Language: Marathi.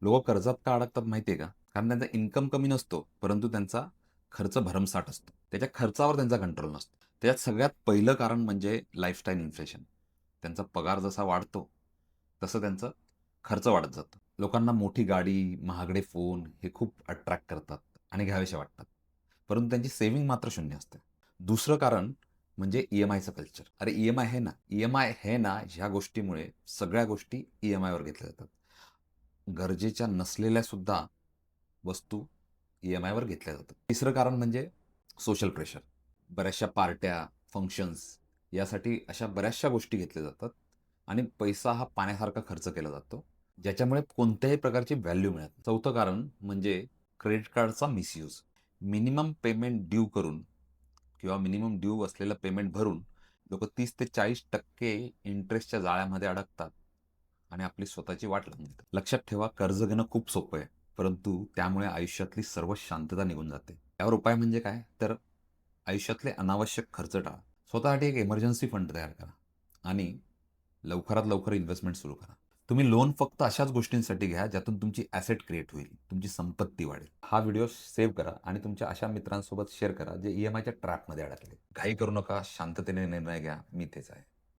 लोकं कर्जात का अडकतात माहिती आहे का? कारण त्यांचा इन्कम कमी नसतो, परंतु त्यांचा खर्च भरमसाठ असतो. त्याच्या खर्चावर त्यांचा कंट्रोल नसतो. त्याच्यात सगळ्यात पहिलं कारण म्हणजे लाईफस्टाईल इन्फ्लेशन. त्यांचा पगार जसा वाढतो, तसं त्यांचा खर्च वाढत जातो. लोकांना मोठी गाडी, महागडे फोन हे खूप अट्रॅक्ट करतात आणि घ्यावेसे वाटतात. परंतु त्यांची सेव्हिंग मात्र शून्य असते. दुसरं कारण म्हणजे ई-एम-आयचं कल्चर. अरे ई-एम-आय आहे ना, ई-एम-आय आहे ना, ह्या गोष्टीमुळे सगळ्या गोष्टी ई-एम-आयवर घेतल्या जातात. गरजेच्या नसलेल्या सुद्धा वस्तू ई-एम-आयवर घेतल्या जातात. तिसरं कारण म्हणजे सोशल प्रेशर. बऱ्याचशा पार्ट्या, फंक्शन्स यासाठी अशा बऱ्याचशा गोष्टी घेतल्या जातात आणि पैसा हा पाण्यासारखा खर्च केला जातो, ज्याच्यामुळे कोणत्याही प्रकारची व्हॅल्यू मिळत नाही. चौथं कारण म्हणजे क्रेडिट कार्डचा मिसयूज. मिनिमम पेमेंट ड्यू करून किंवा मिनिमम ड्यू असलेलं पेमेंट भरून लोकं 30% ते 40% इंटरेस्टच्या जाळ्यामध्ये अडकतात आणि आपली स्वतःची वाट लावून घेतात. लक्षात ठेवा, कर्ज घेणं खूप सोपं आहे, परंतु त्यामुळे आयुष्यातली सर्व शांतता निघून जाते. त्यावर उपाय म्हणजे काय? तर आयुष्यातले अनावश्यक खर्च टाळा. स्वतःसाठी एक इमर्जन्सी फंड तयार करा आणि लवकरात लवकर इन्व्हेस्टमेंट सुरू करा. तुम्ही लोन फक्त अशाच गोष्टींसाठी घ्या, ज्यातून तुमची ॲसेट क्रिएट होईल, तुमची संपत्ती वाढेल. हा व्हिडिओ सेव्ह करा आणि तुमच्या अशा मित्रांसोबत शेअर करा, जे ई-एम-आयच्या ट्रॅपमध्ये अडकले. घाई करू नका, शांततेने निर्णय घ्या. मी इथेच आहे.